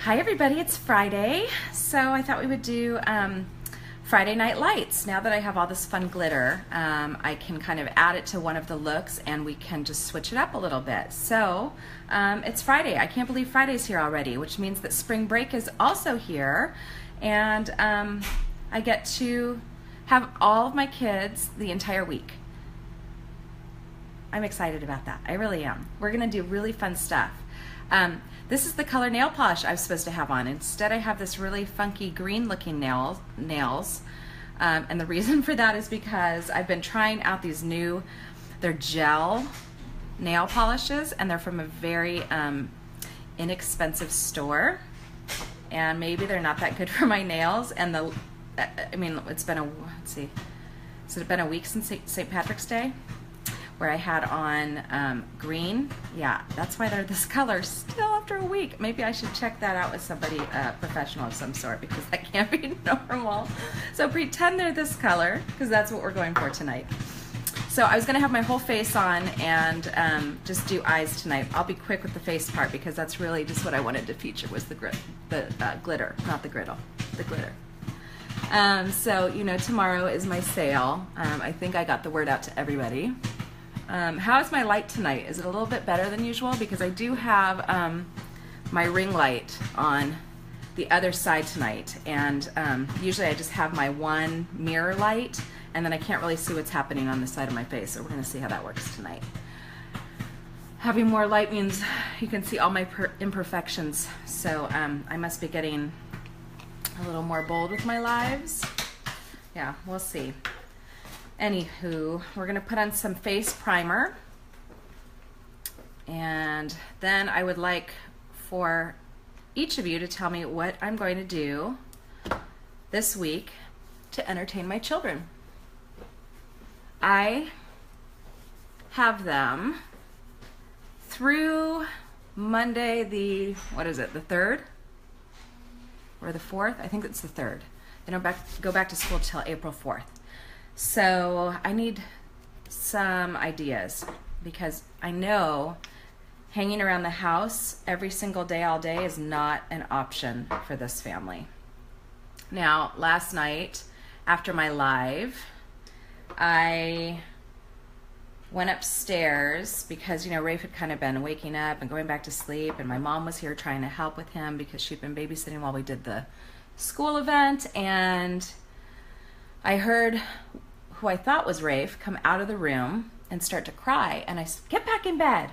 Hi everybody, it's Friday, so I thought we would do Friday Night Lights. Now that I have all this fun glitter, I can kind of add it to one of the looks and we can just switch it up a little bit. So it's Friday. I can't believe Friday's here already, which means that spring break is also here, and I get to have all of my kids the entire week. I'm excited about that. I really am. We're gonna do really fun stuff. This is the color nail polish I was supposed to have on. Instead, I have this really funky green looking nails. And the reason for that is because I've been trying out these new, they're gel nail polishes, and they're from a very inexpensive store. And maybe they're not that good for my nails. And I mean, it's been let's see, has it been a week since St. Patrick's Day? Where I had on green. Yeah, that's why they're this color still after a week. Maybe I should check that out with somebody professional of some sort, because that can't be normal. So pretend they're this color, because that's what we're going for tonight. So I was gonna have my whole face on and just do eyes tonight. I'll be quick with the face part because that's really just what I wanted to feature, was the glitter, not the griddle, the glitter. So, you know, tomorrow is my sale. I think I got the word out to everybody. How is my light tonight? Is it a little bit better than usual? Because I do have my ring light on the other side tonight, and usually I just have my one mirror light, and then I can't really see what's happening on the side of my face, so we're going to see how that works tonight. Having more light means you can see all my imperfections, so I must be getting a little more bold with my lives. Yeah, we'll see. Anywho, we're going to put on some face primer, and then I would like for each of you to tell me what I'm going to do this week to entertain my children. I have them through Monday the, what is it, the 3rd or the 4th? I think it's the 3rd. They don't go back to school till April 4th. So I need some ideas, because I know hanging around the house every single day all day is not an option for this family. Now, last night after my live, I went upstairs because, you know, Rafe had kind of been waking up and going back to sleep, and my mom was here trying to help with him because she'd been babysitting while we did the school event, and I heard who I thought was Rafe come out of the room and start to cry, and I said, "Get back in bed."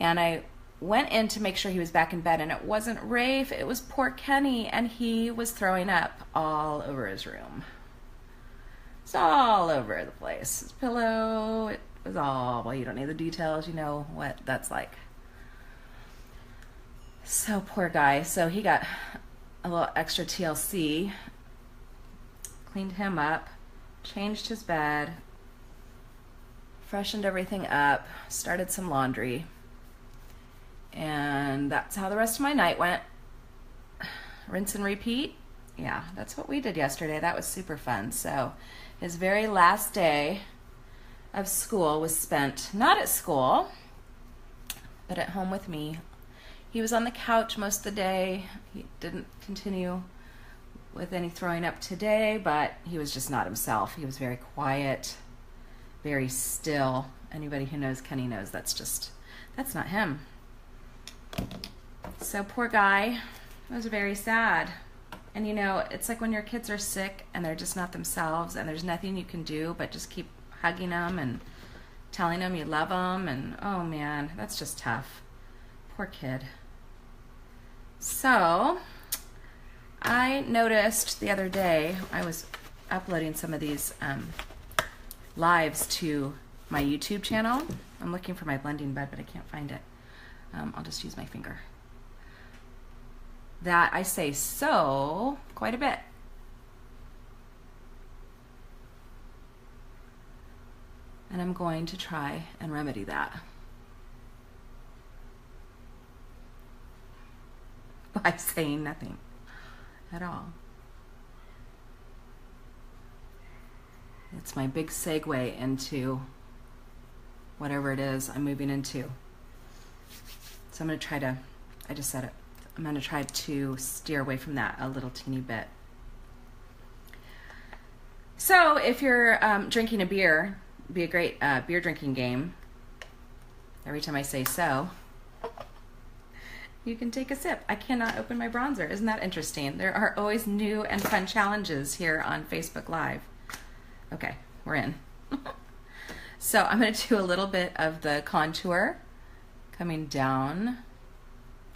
And I went in to make sure he was back in bed, and it wasn't Rafe, it was poor Kenny, and he was throwing up all over his room. It's all over the place. His pillow, it was all, well, you don't need the details, you know what that's like. So poor guy. So he got a little extra TLC, cleaned him up, changed his bed, freshened everything up, started some laundry, and that's how the rest of my night went. Rinse and repeat. Yeah, that's what we did yesterday. That was super fun. So his very last day of school was spent not at school, but at home with me. He was on the couch most of the day. He didn't continue with any throwing up today, but he was just not himself. He was very quiet, very still. Anybody who knows Kenny knows that's not him. So poor guy. It was very sad. And you know, it's like when your kids are sick and they're just not themselves, and there's nothing you can do but just keep hugging them and telling them you love them, and oh man, that's just tough. Poor kid. So I noticed the other day, I was uploading some of these lives to my YouTube channel. I'm looking for my blending bed, but I can't find it. I'll just use my finger. That I say "so" quite a bit. And I'm going to try and remedy that by saying nothing at all. It's my big segue into whatever it is I'm moving into. So I'm going to try to, I just said it, I'm going to try to steer away from that a little teeny bit. So if you're drinking a beer, it'd be a great beer drinking game. Every time I say so, you can take a sip. I cannot open my bronzer. Isn't that interesting? There are always new and fun challenges here on Facebook Live. Okay, we're in. So I'm going to do a little bit of the contour coming down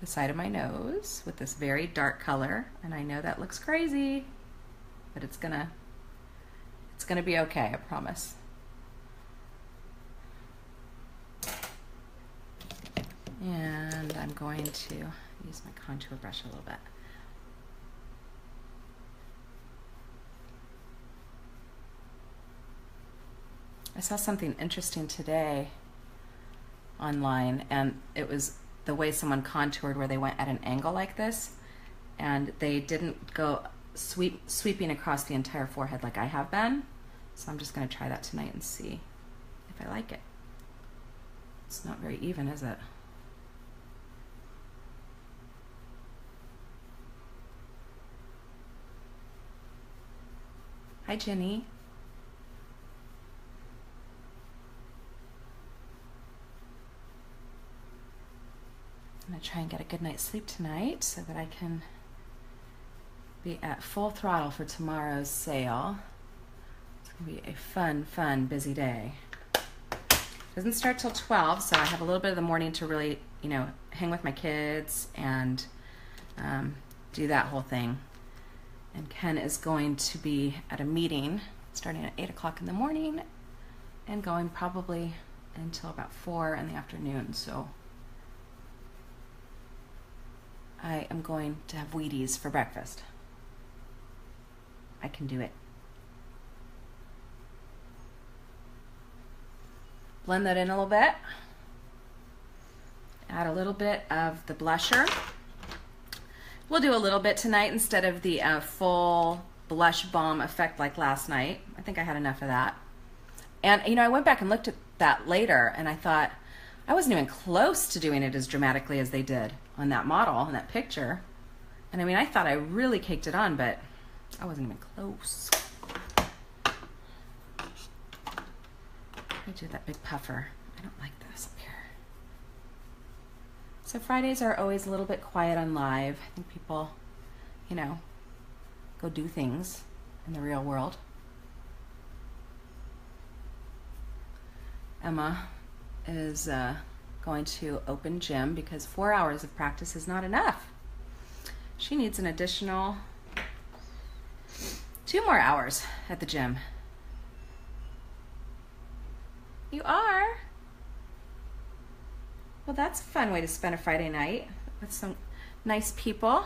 the side of my nose with this very dark color. And I know that looks crazy, but it's gonna be okay, I promise. And I'm going to use my contour brush a little bit. I saw something interesting today online, and it was the way someone contoured where they went at an angle like this, and they didn't go sweeping across the entire forehead like I have been. So I'm just going to try that tonight and see if I like it. It's not very even, is it? Hi, Jenny. I'm going to try and get a good night's sleep tonight so that I can be at full throttle for tomorrow's sale. It's going to be a fun, busy day. It doesn't start till 12, so I have a little bit of the morning to really, hang with my kids and do that whole thing. And Ken is going to be at a meeting starting at 8 o'clock in the morning and going probably until about 4 in the afternoon. So I am going to have Wheaties for breakfast. I can do it. Blend that in a little bit. Add a little bit of the blusher. We'll do a little bit tonight instead of the full blush balm effect like last night. I think I had enough of that. And I went back and looked at that later, and I thought I wasn't even close to doing it as dramatically as they did on that model in that picture. And I mean, I thought I really caked it on, but I wasn't even close. Let me do that big puffer. I don't like this up here. So Fridays are always a little bit quiet on live. I think people, go do things in the real world. Emma is going to open gym because 4 hours of practice is not enough. She needs an additional 2 more hours at the gym. You are? Well, that's a fun way to spend a Friday night with some nice people.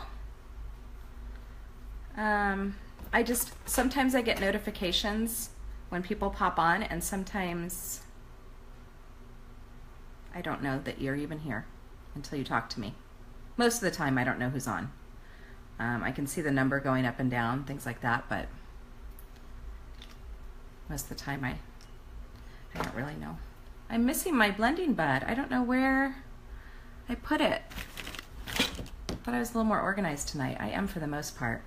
Sometimes I get notifications when people pop on, and sometimes I don't know that you're even here until you talk to me. Most of the time I don't know who's on. I can see the number going up and down, things like that, but most of the time I don't really know. I'm missing my blending bud. I don't know where I put it. Thought I was a little more organized tonight. I am for the most part.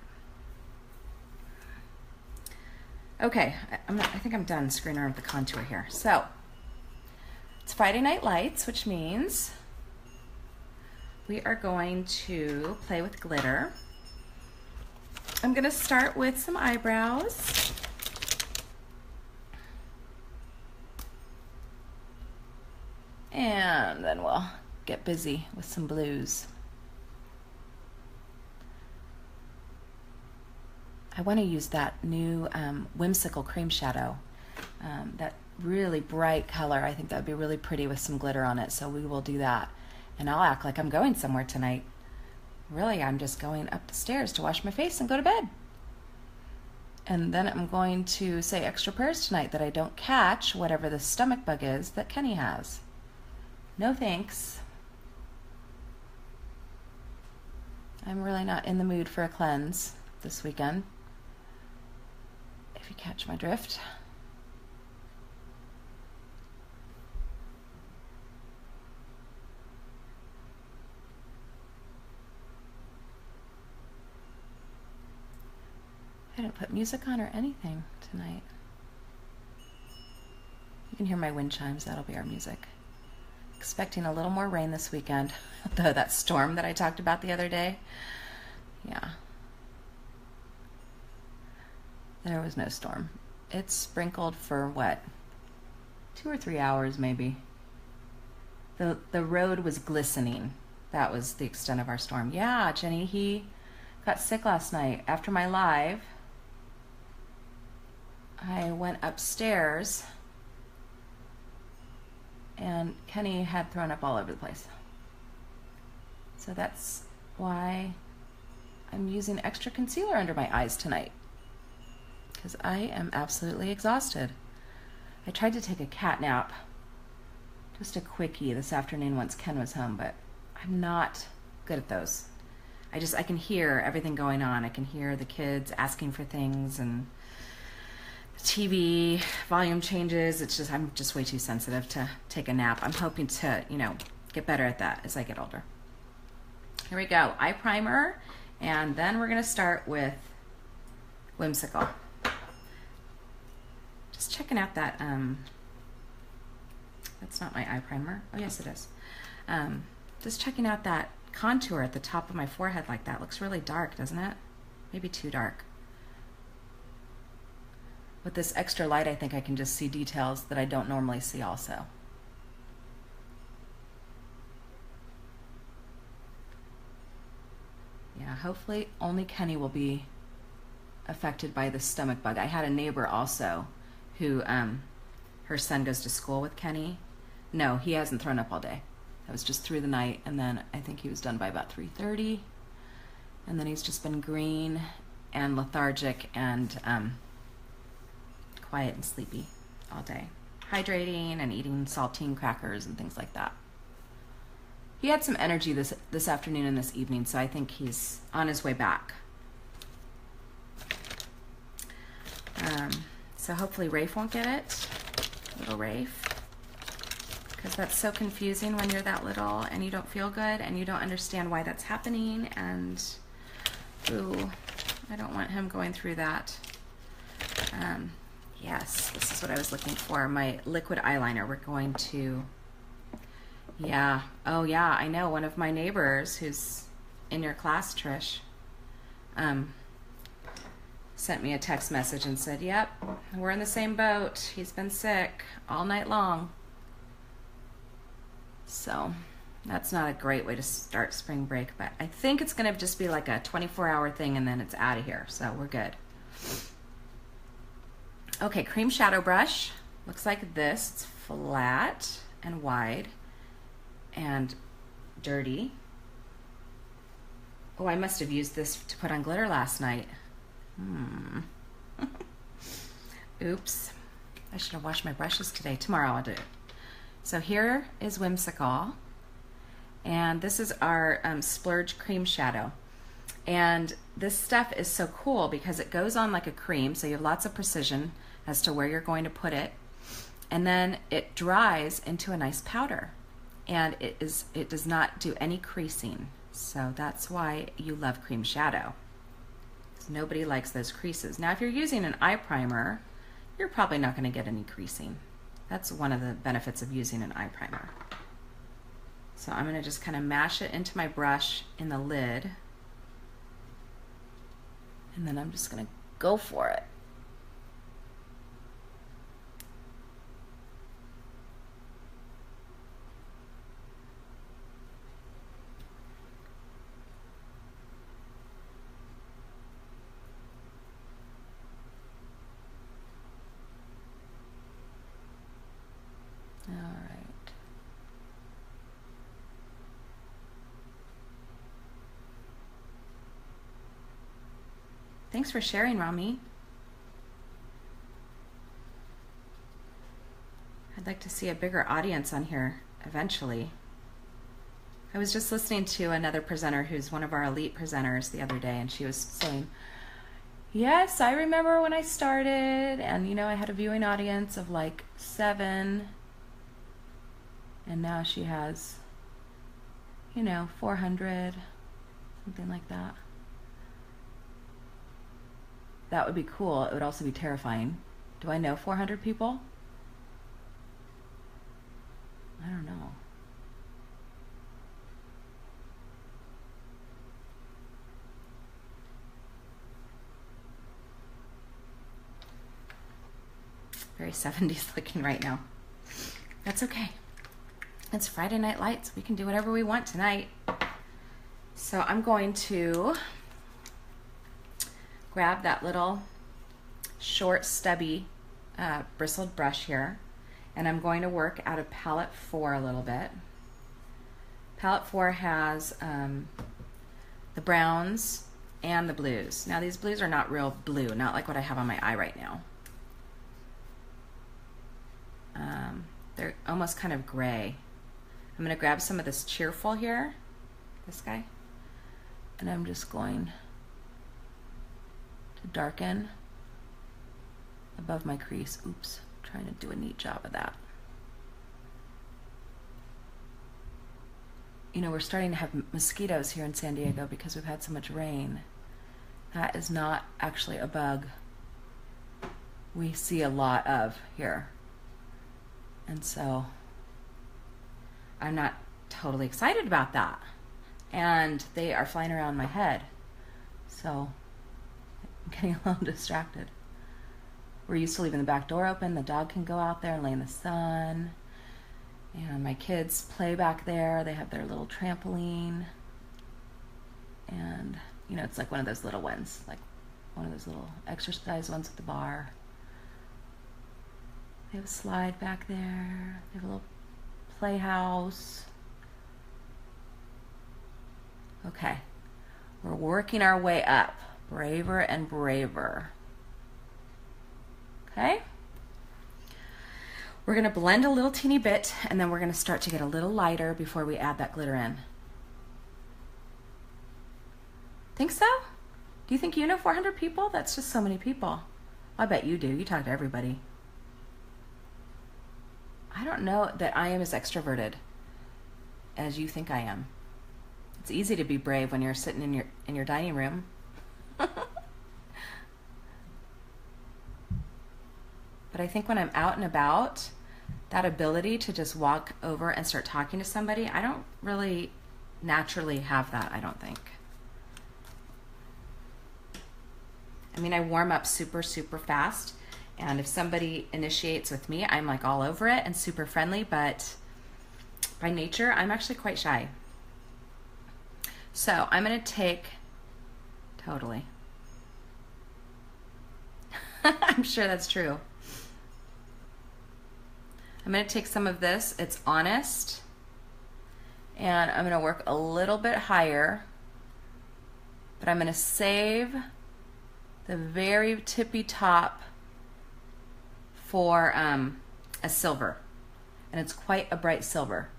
Okay, I think I'm done screwing around with the contour here. So, it's Friday Night Lights, which means we are going to play with glitter. I'm going to start with some eyebrows. And then we'll get busy with some blues. I want to use that new whimsical cream shadow. That really bright color. I think that would be really pretty with some glitter on it, so we will do that. And I'll act like I'm going somewhere tonight. Really, I'm just going up the stairs to wash my face and go to bed. And then I'm going to say extra prayers tonight that I don't catch whatever the stomach bug is that Kenny has. No thanks. I'm really not in the mood for a cleanse this weekend, if you catch my drift. didn't put music on or anything tonight. You can hear my wind chimes. That'll be our music. Expecting a little more rain this weekend. Though that storm that I talked about the other day. Yeah. There was no storm. It sprinkled for what? 2 or 3 hours maybe. The road was glistening. That was the extent of our storm. Yeah, Jenny, he got sick last night. After my live, I went upstairs and Kenny had thrown up all over the place. So that's why I'm using extra concealer under my eyes tonight, because I am absolutely exhausted. I tried to take a cat nap, just a quickie this afternoon once Ken was home, but I'm not good at those. I can hear everything going on. I can hear the kids asking for things and the TV volume changes. I'm just way too sensitive to take a nap. I'm hoping to, get better at that as I get older. Here we go, eye primer, and then we're gonna start with Whimsical. Just checking out that, that's not my eye primer. Oh yes, it is. Just checking out that contour at the top of my forehead like that. Looks really dark, doesn't it? Maybe too dark. With this extra light, I think I can just see details that I don't normally see also. Yeah, hopefully only Kenny will be affected by the stomach bug. I had a neighbor also who, her son goes to school with Kenny. No, he hasn't thrown up all day. That was just through the night, and then I think he was done by about 3:30. And then he's just been green and lethargic and quiet and sleepy all day. Hydrating and eating saltine crackers and things like that. He had some energy this afternoon and this evening, so I think he's on his way back. So hopefully Rafe won't get it. Little Rafe. Because that's so confusing when you're that little and you don't feel good and you don't understand why that's happening. And, ooh, I don't want him going through that. Yes, this is what I was looking for. My liquid eyeliner. We're going to, yeah. Oh, yeah, I know. One of my neighbors who's in your class, Trish, sent me a text message and said, yep, we're in the same boat. He's been sick all night long. So that's not a great way to start spring break, but I think it's going to just be like a 24-hour thing and then it's out of here. So we're good. Okay, cream shadow brush. Looks like this. It's flat and wide and dirty. Oh, I must have used this to put on glitter last night. Oops. I should have washed my brushes today. Tomorrow I'll do it. So here is Whimsical, and this is our Splurge cream shadow. And this stuff is so cool because it goes on like a cream, so you have lots of precision as to where you're going to put it. And then it dries into a nice powder. And it does not do any creasing. So that's why you love cream shadow. Nobody likes those creases. Now, if you're using an eye primer, you're probably not going to get any creasing. That's one of the benefits of using an eye primer. So I'm going to just kind of mash it into my brush in the lid. And then I'm just going to go for it. All right. Thanks for sharing, Rami. I'd like to see a bigger audience on here eventually. I was just listening to another presenter who's one of our elite presenters the other day, and she was saying, yes, I remember when I started, and I had a viewing audience of like 7. And now she has, 400, something like that. that would be cool. It would also be terrifying. Do I know 400 people? I don't know. Very 70s looking right now. That's okay. It's Friday Night Lights. We can do whatever we want tonight. So I'm going to grab that little short stubby bristled brush here, and I'm going to work out of palette 4 a little bit. Palette 4 has the browns and the blues. Now these blues are not real blue, not like what I have on my eye right now. They're almost kind of gray. I'm going to grab some of this cheerful here, this guy, and I'm just going to darken above my crease. Oops, trying to do a neat job of that. You know, we're starting to have mosquitoes here in San Diego because we've had so much rain. That is not actually a bug we see a lot of here. And so I'm not totally excited about that. And they are flying around my head. So I'm getting a little distracted. We're used to leaving the back door open. The dog can go out there and lay in the sun. And my kids play back there. They have their little trampoline. And, you know, it's like one of those little ones, like one of those little exercise ones at the bar. They have a slide back there. They have a little playhouse. Okay, we're working our way up, braver and braver. Okay, we're gonna blend a little teeny bit, and then we're gonna start to get a little lighter before we add that glitter in. Think so? Do you think you know 400 people? That's just so many people. I bet you do. You talk to everybody. I don't know that I am as extroverted as you think I am. It's easy to be brave when you're sitting in your dining room. But I think when I'm out and about, that ability to just walk over and start talking to somebody, I don't really naturally have that, I don't think. I mean, I warm up super, super fast. And if somebody initiates with me, I'm like all over it and super friendly, but by nature, I'm actually quite shy. So I'm gonna take, totally. I'm sure that's true. I'm gonna take some of this, it's Honest, and I'm gonna work a little bit higher, but I'm gonna save the very tippy top for a silver, and it's quite a bright silver.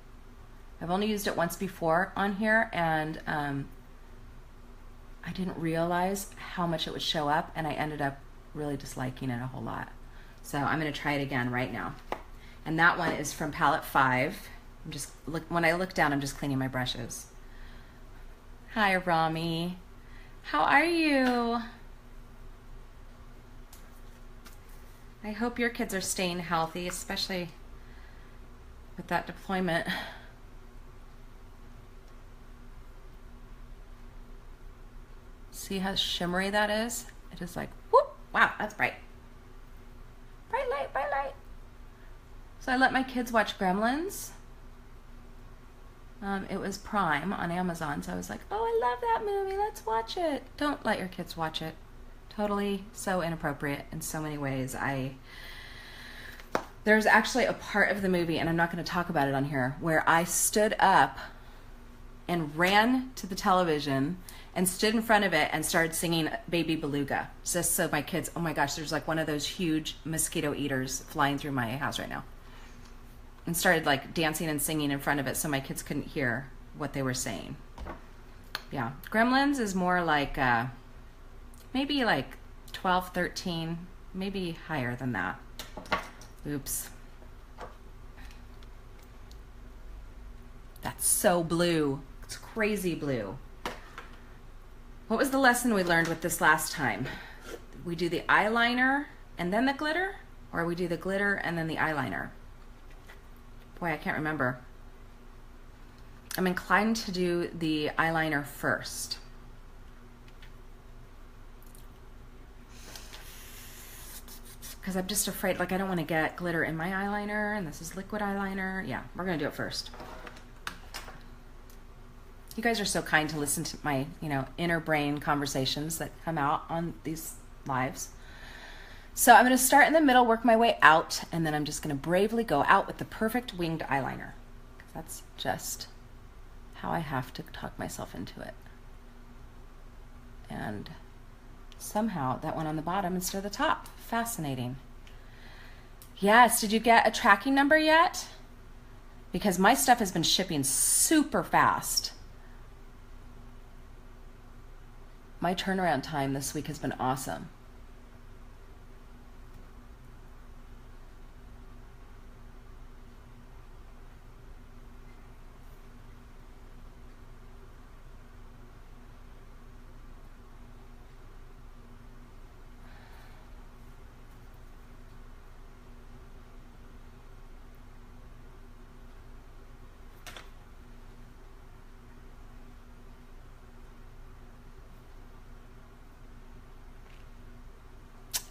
I've only used it once before on here, and I didn't realize how much it would show up, and I ended up really disliking it a whole lot. So I'm going to try it again right now. And that one is from palette 5. When I look down, I'm just cleaning my brushes. Hi, Rami. How are you? I hope your kids are staying healthy, especially with that deployment. See how shimmery that is? It is like, whoop, wow, that's bright. Bright light, bright light. So I let my kids watch Gremlins. It was Prime on Amazon, so I was like, oh, I love that movie, let's watch it. Don't let your kids watch it. Totally so inappropriate in so many ways. There's actually a part of the movie, and I'm not going to talk about it on here, where I stood up and ran to the television and stood in front of it and started singing Baby Beluga, just so my kids, oh my gosh, there's like one of those huge mosquito eaters flying through my house right now, and started like dancing and singing in front of it so my kids couldn't hear what they were saying. Yeah, Gremlins is more like maybe like 12, 13, maybe higher than that. Oops. That's so blue. It's crazy blue. What was the lesson we learned with this last time? we do the eyeliner and then the glitter, or we do the glitter and then the eyeliner. Boy, I can't remember. I'm inclined to do the eyeliner first. Because I'm just afraid, like I don't want to get glitter in my eyeliner, and this is liquid eyeliner. Yeah, we're gonna do it first. You guys are so kind to listen to my, inner brain conversations that come out on these lives. So I'm gonna start in the middle, work my way out, and then I'm just gonna bravely go out with the perfect winged eyeliner. That's just how I have to talk myself into it. And somehow that went on the bottom instead of the top. Fascinating. Yes, did you get a tracking number yet? Because my stuff has been shipping super fast. My turnaround time this week has been awesome.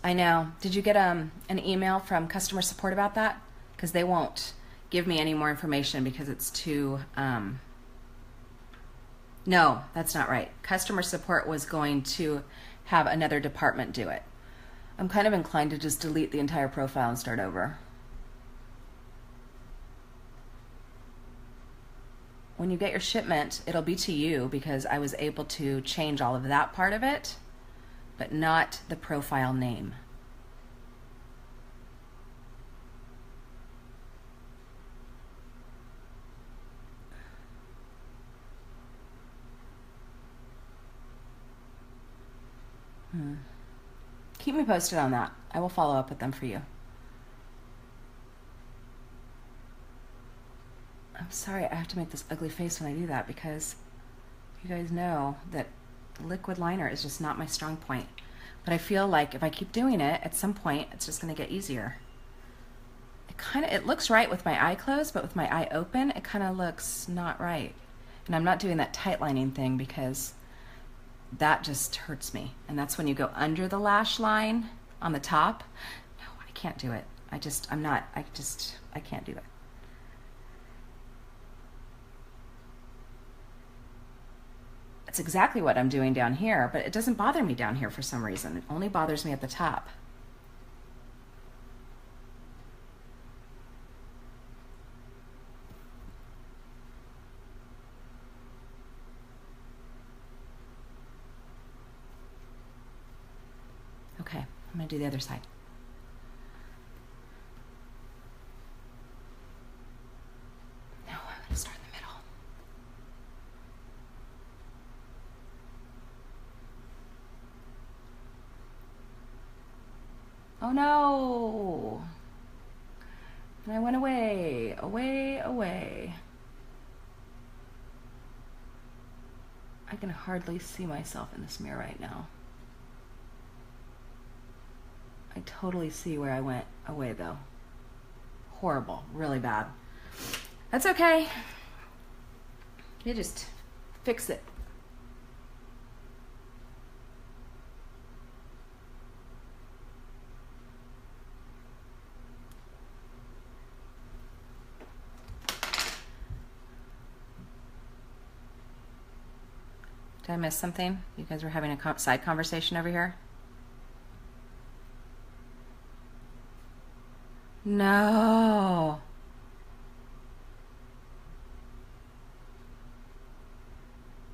I know. Did you get an email from customer support about that? Because they won't give me any more information because it's too... No, that's not right. Customer support was going to have another department do it. I'm kind of inclined to just delete the entire profile and start over. When you get your shipment, it'll be to you because I was able to change all of that part of it, but not the profile name. Keep me posted on that. I will follow up with them for you. I'm sorry I have to make this ugly face when I do that because you guys know that liquid liner is just not my strong point. But I feel like if I keep doing it, at some point it's just going to get easier. It looks right with my eye closed, but with my eye open, it kind of looks not right. And I'm not doing that tight lining thing because that just hurts me. And that's when you go under the lash line on the top. No, I can't do it. I can't do it. That's exactly what I'm doing down here, but it doesn't bother me down here for some reason. It only bothers me at the top. Okay, I'm going to do the other side. No, I'm going to start in the middle. Oh no! And I went away, away. I can hardly see myself in this mirror right now. I totally see where I went away though. Horrible, really bad. That's okay. You just fix it. Did I miss something? You guys were having a side conversation over here? No.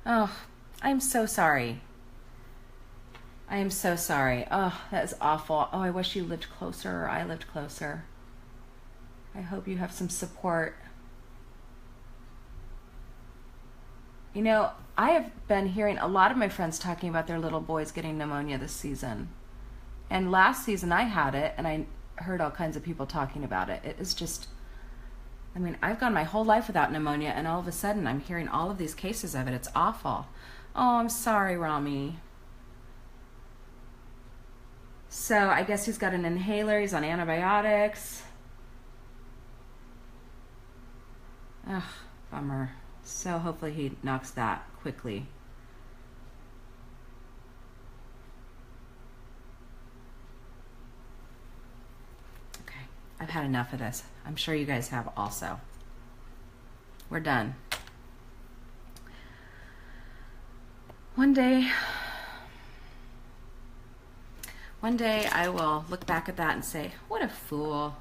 Oh, I'm so sorry. I am so sorry. Oh, that is awful. Oh, I wish you lived closer or I lived closer. I hope you have some support. You know, I have been hearing a lot of my friends talking about their little boys getting pneumonia this season. And last season I had it, and I heard all kinds of people talking about it. It is just, I mean, I've gone my whole life without pneumonia, and all of a sudden I'm hearing all of these cases of it. It's awful. Oh, I'm sorry, Rami. So I guess he's got an inhaler, he's on antibiotics. Ugh, bummer. So hopefully he knocks that quickly. Okay, I've had enough of this. I'm sure you guys have also. We're done. One day I will look back at that and say, what a fool.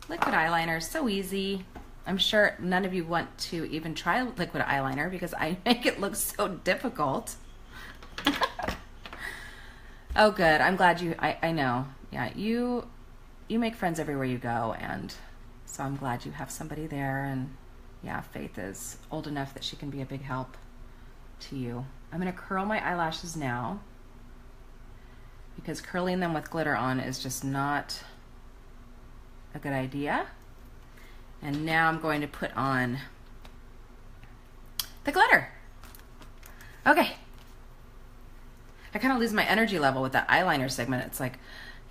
Liquid eyeliner, so easy. I'm sure none of you want to even try liquid eyeliner because I make it look so difficult. Oh, good. I'm glad I know. Yeah, you make friends everywhere you go, and so I'm glad you have somebody there. And yeah, Faith is old enough that she can be a big help to you. I'm going to curl my eyelashes now because curling them with glitter on is just not a good idea. And now I'm going to put on the glitter. Okay. I kind of lose my energy level with that eyeliner segment. It's like,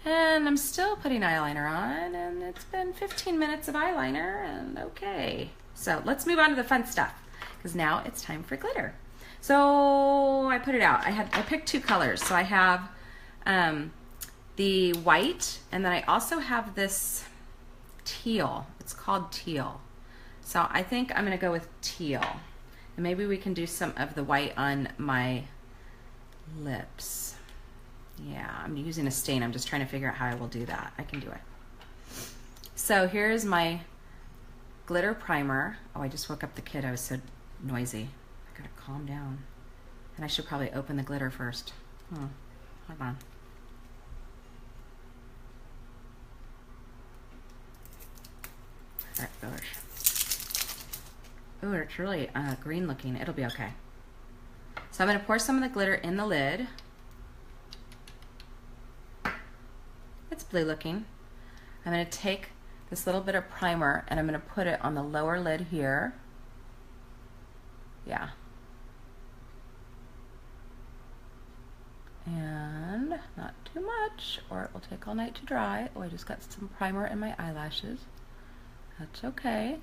and I'm still putting eyeliner on, and it's been 15 minutes of eyeliner, and okay. So let's move on to the fun stuff, because now it's time for glitter. So I put it out. I picked two colors. So I have the white, and then I also have this teal. It's called teal. So I think I'm going to go with teal. And maybe we can do some of the white on my lips. Yeah, I'm using a stain. I'm just trying to figure out how I will do that. I can do it. So here's my glitter primer. Oh, I just woke up the kid. I was so noisy. I gotta calm down. And I should probably open the glitter first. Hold on. Alright, gosh. Oh, it's really green looking. It'll be okay. So I'm going to pour some of the glitter in the lid. It's blue looking. I'm going to take this little bit of primer and I'm going to put it on the lower lid here. Yeah. And not too much or it will take all night to dry. Oh, I just got some primer in my eyelashes. That's okay.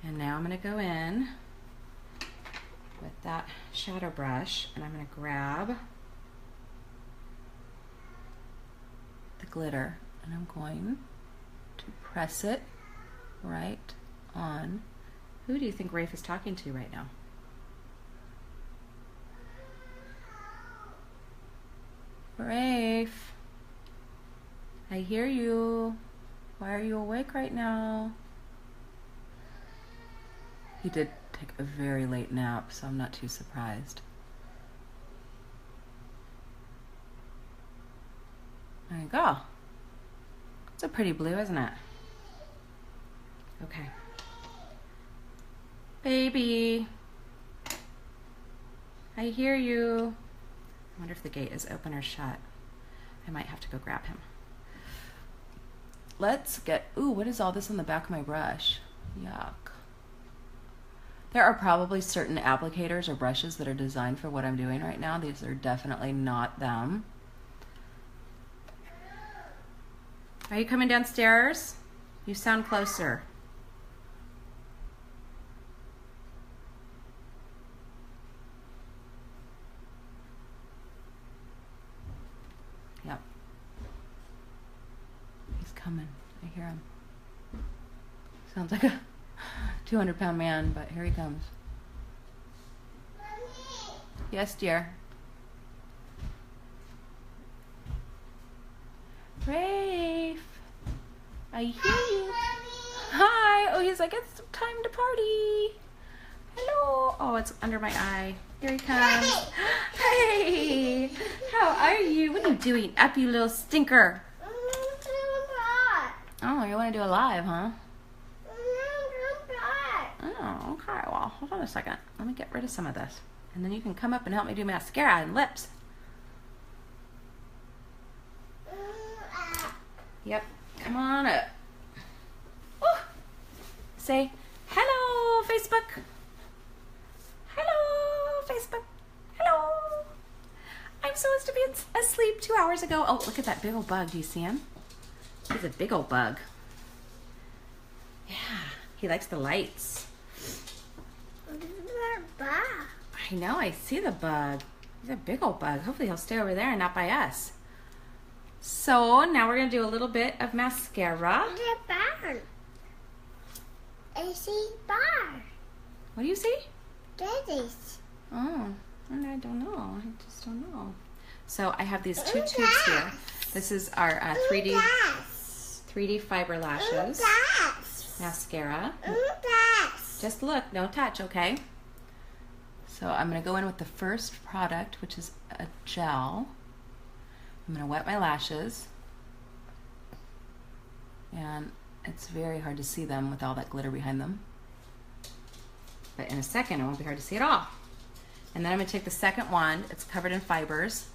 And now I'm going to go in with that shadow brush and I'm going to grab the glitter and I'm going to press it right on. Who do you think Rafe is talking to right now? Rafe, I hear you. Why are you awake right now? He did take a very late nap, so I'm not too surprised. There you go. It's a pretty blue, isn't it? Okay. Baby, I hear you. I wonder if the gate is open or shut. I might have to go grab him. Let's get, ooh, what is all this on the back of my brush? Yuck. There are probably certain applicators or brushes that are designed for what I'm doing right now. These are definitely not them. Are you coming downstairs? You sound closer. Yep. He's coming. I hear him. Sounds like a 200-pound man, but here he comes. Mommy. Yes, dear. Rafe, I hear you. Mommy. Hi. Oh, he's like, it's time to party. Hello. Oh, it's under my eye. Here he comes. Hey, how are you? What are you doing up, you little stinker? Oh, you want to do a live, huh? Oh, okay. Well, hold on a second. Let me get rid of some of this. And then you can come up and help me do mascara and lips. Yep. Come on up. Woo. Say, hello, Facebook. Hello, Facebook. Hello. I'm supposed to be asleep 2 hours ago. Oh, look at that big old bug. Do you see him? He's a big old bug. Yeah, he likes the lights. I know, I see the bug. He's a big old bug. Hopefully he'll stay over there and not by us. So now we're going to do a little bit of mascara. I see bar. What do you see? Daddy's. Oh, I don't know. I just don't know. So I have these two tubes here. This is our 3D fiber lashes. Mascara. Just look, no touch, okay? So I'm going to go in with the first product, which is a gel. I'm going to wet my lashes. And it's very hard to see them with all that glitter behind them. But in a second, it won't be hard to see at all. And then I'm going to take the second wand. It's covered in fibers.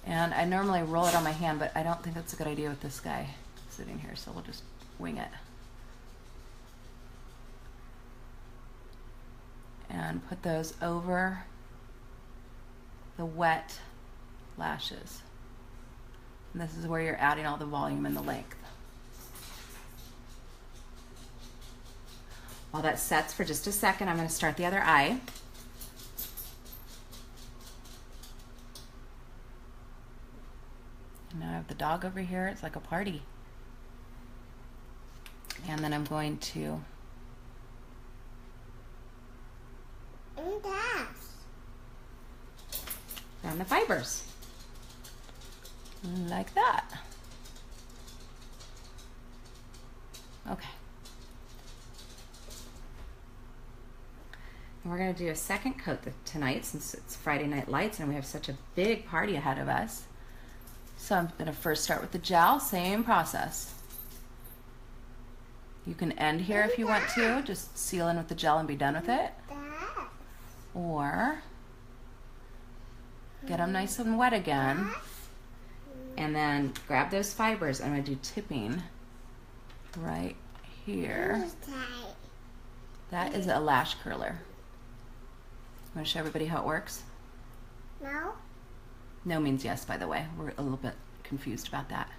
And I normally roll it on my hand, but I don't think that's a good idea with this guy sitting here, so we'll just wing it. And put those over the wet lashes. And this is where you're adding all the volume and the length. While that sets for just a second, I'm going to start the other eye. And now I have the dog over here. It's like a party. And then I'm going to down the fibers. Like that. Okay. And we're going to do a second coat tonight since it's Friday Night Lights and we have such a big party ahead of us. So I'm going to first start with the gel, same process. You can end here if you want to, just seal in with the gel and be done with it. Or get them nice and wet again. And then grab those fibers. I'm going to do tipping right here. That is a lash curler. I'm going to show everybody how it works. No? No means yes, by the way. We're a little bit confused about that.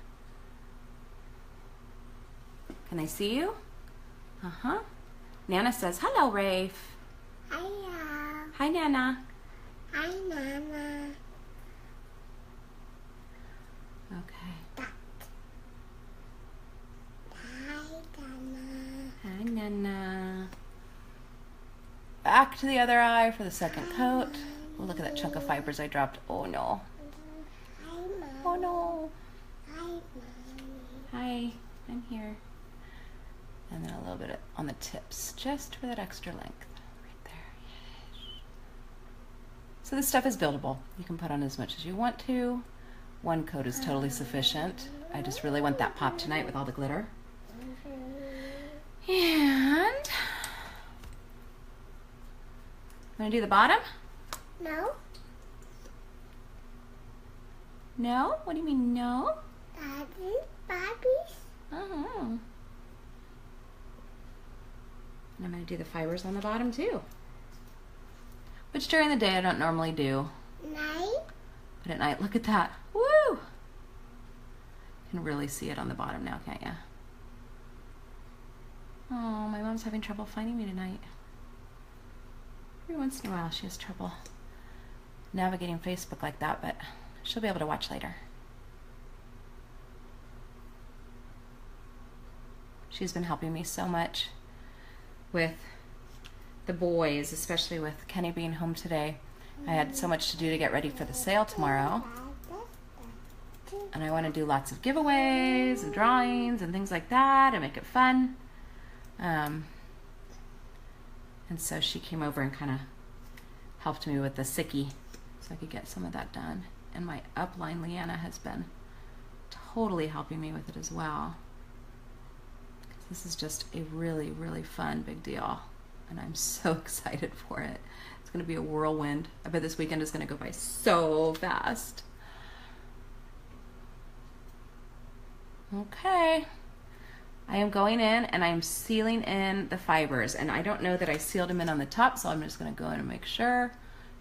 Can I see you? Uh-huh. Nana says, hello, Rafe. Hiya. Hi, Nana. Hi, Nana. Okay. Hi, Nana. Hi, Nana. Back to the other eye for the second coat. Oh, look at that chunk of fibers I dropped. Oh, no. Hi, Mom. Oh, no. Hi, Mommy. Hi, I'm here. And then a little bit on the tips, just for that extra length. Right there. Yes. So this stuff is buildable. You can put on as much as you want to. One coat is totally sufficient. I just really want that pop tonight with all the glitter. And I'm going to do the bottom. No? No? What do you mean, no? Daddy? Bobbies? Uh-huh. And I'm going to do the fibers on the bottom too. Which during the day I don't normally do. Night? But at night, look at that. Woo! You can really see it on the bottom now, can't you? Oh, my mom's having trouble finding me tonight. Every once in a while she has trouble navigating Facebook like that, but she'll be able to watch later. She's been helping me so much with the boys, especially with Kenny being home today. I had so much to do to get ready for the sale tomorrow. And I want to do lots of giveaways and drawings and things like that and make it fun. And so she came over and kind of helped me with the sickie so I could get some of that done. And my upline, Leanna, has been totally helping me with it as well. This is just a really, really fun big deal. And I'm so excited for it. It's going to be a whirlwind. I bet this weekend is going to go by so fast. Okay. I am going in and I'm sealing in the fibers. And I don't know that I sealed them in on the top, so I'm just going to go in and make sure.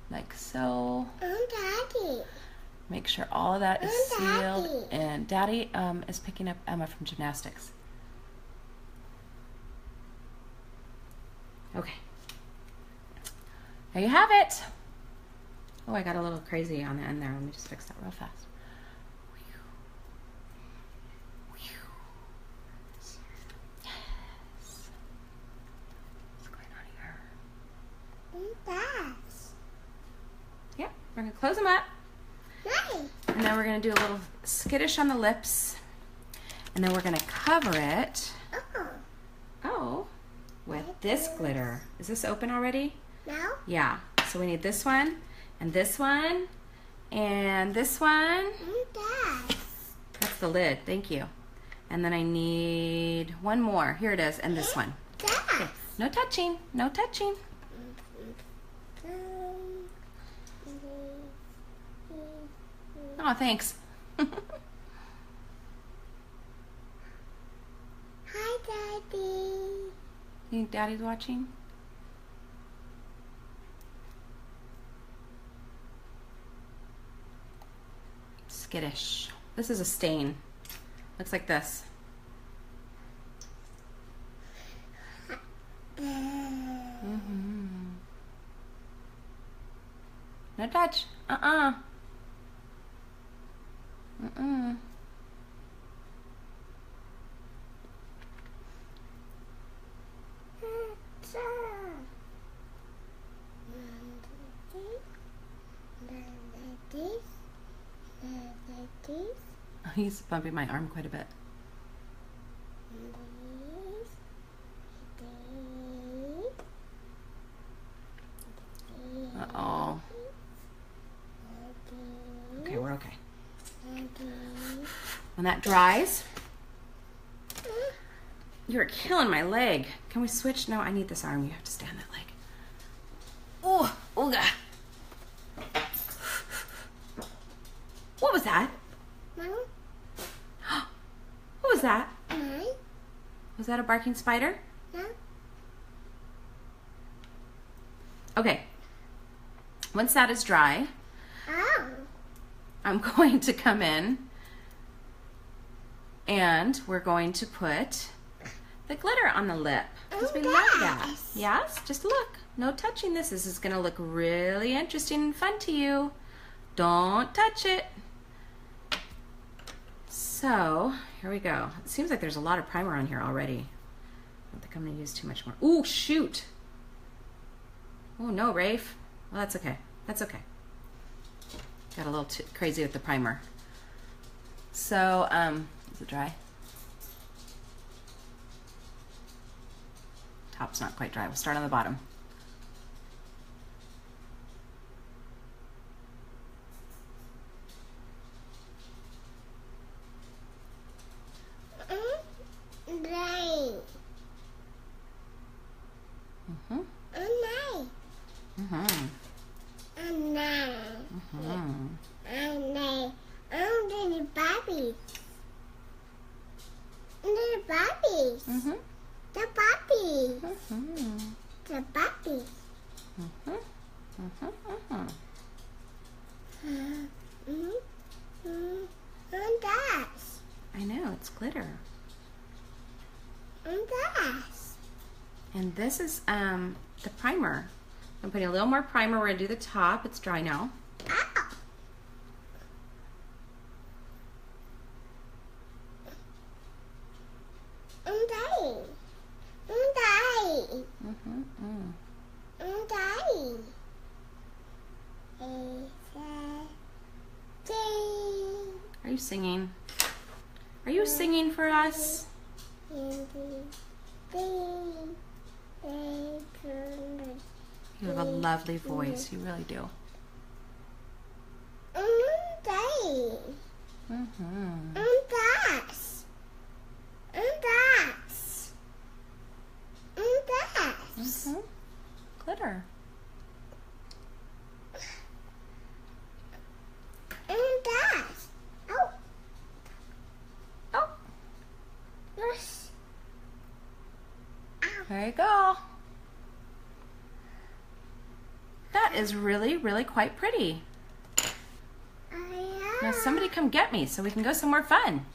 Like so. Oh, Daddy. Make sure all of that is sealed. Daddy. And Daddy is picking up Emma from gymnastics. Okay. There you have it. Oh, I got a little crazy on the end there. Let me just fix that real fast. Yes. What's going on here? That's Yep, we're going to close them up. nice. And then we're going to do a little skittish on the lips. And then we're going to cover it, Oh, with this glitter. Is this open already? no? Yeah. So we need this one, and this one, and this one. That's That's the lid. Thank you. And then I need one more. Here it is, and this one. Okay. No touching. No touching. Oh, thanks. Hi, Daddy. You think Daddy's watching? Skittish. This is a stain. Looks like this. No touch. Uh-uh. Mm-mm. Oh, he's bumping my arm quite a bit. Uh-oh. Okay, we're okay. When that dries, you're killing my leg. Can we switch? No, I need this arm. You have to stay on that leg. Oh, ooga. What was that? What was that? Was that a barking spider? Okay. Once that is dry, I'm going to come in and we're going to put the glitter on the lip because we love that. Yes, just look. No touching this. This is going to look really interesting and fun to you. Don't touch it. So, here we go. It seems like there's a lot of primer on here already. I don't think I'm going to use too much more. Ooh, shoot. Oh, no, Rafe. Well, that's okay. That's okay. Got a little too crazy with the primer. So, is it dry? Top's not quite dry. We'll start on the bottom. I know, it's glitter. And this is the primer. I'm putting a little more primer. We're gonna do the top. It's dry now. Are you singing? Are you singing for us? You have a lovely voice. You really do. Glitter. There you go. That is really, really quite pretty. Now somebody come get me so we can go somewhere fun.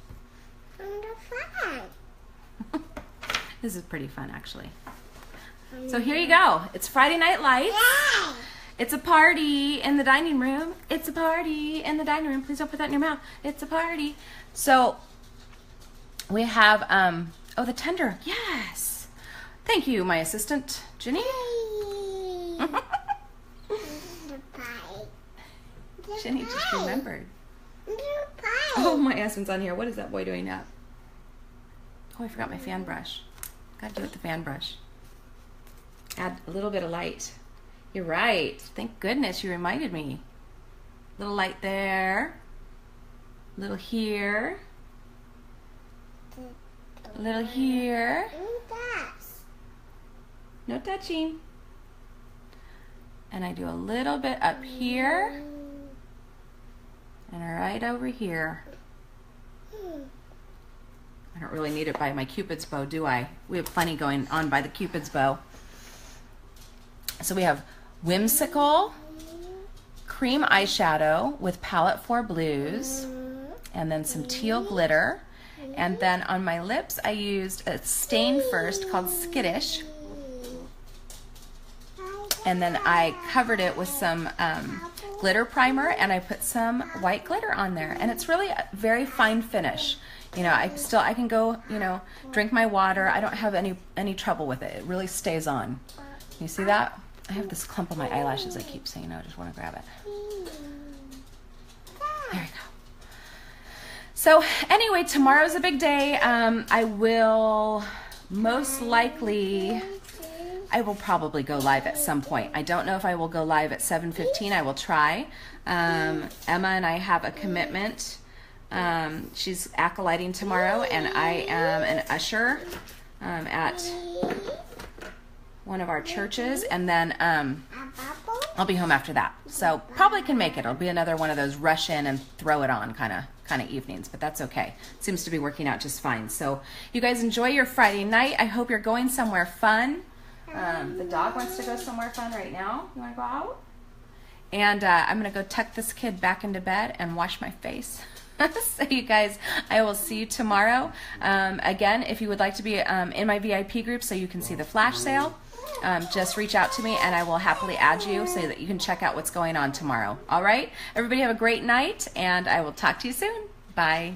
This is pretty fun, actually. So here you go. It's Friday Night Lights. It's a party in the dining room. It's a party in the dining room. Please don't put that in your mouth. It's a party. So we have, oh, the tender. Yes. Thank you, my assistant, Ginny. Ginny just remembered. Oh, my husband's on here. What is that boy doing now? Oh, I forgot my fan brush. Gotta do it with the fan brush. Add a little bit of light. You're right. Thank goodness you reminded me. Little light there. Little here. A little here. No touching. And I do a little bit up here. And right over here. I don't really need it by my Cupid's bow, do I? We have plenty going on by the Cupid's bow. So we have whimsical cream eyeshadow with palette 4 blues, and then some teal glitter. And then on my lips, I used a stain first called Skittish. And then I covered it with some glitter primer, and I put some white glitter on there. And it's really a very fine finish. You know, I can go, you know, drink my water. I don't have any trouble with it. It really stays on. You see that? I have this clump on my eyelashes. I keep saying no. I just want to grab it. There you go. So anyway, tomorrow's a big day. I will probably go live at some point. I don't know if I will go live at 7:15. I will try. Emma and I have a commitment. She's acolyting tomorrow, and I am an usher at one of our churches, and then I'll be home after that. So probably can make it. It'll be another one of those rush in and throw it on kind of evenings, but that's okay. It seems to be working out just fine. So you guys enjoy your Friday night. I hope you're going somewhere fun. The dog wants to go somewhere fun right now. You want to go out? And I'm going to go tuck this kid back into bed and wash my face. So you guys, I will see you tomorrow. Again, if you would like to be in my VIP group so you can see the flash sale, just reach out to me and I will happily add you so that you can check out what's going on tomorrow. All right? Everybody have a great night, and I will talk to you soon. Bye.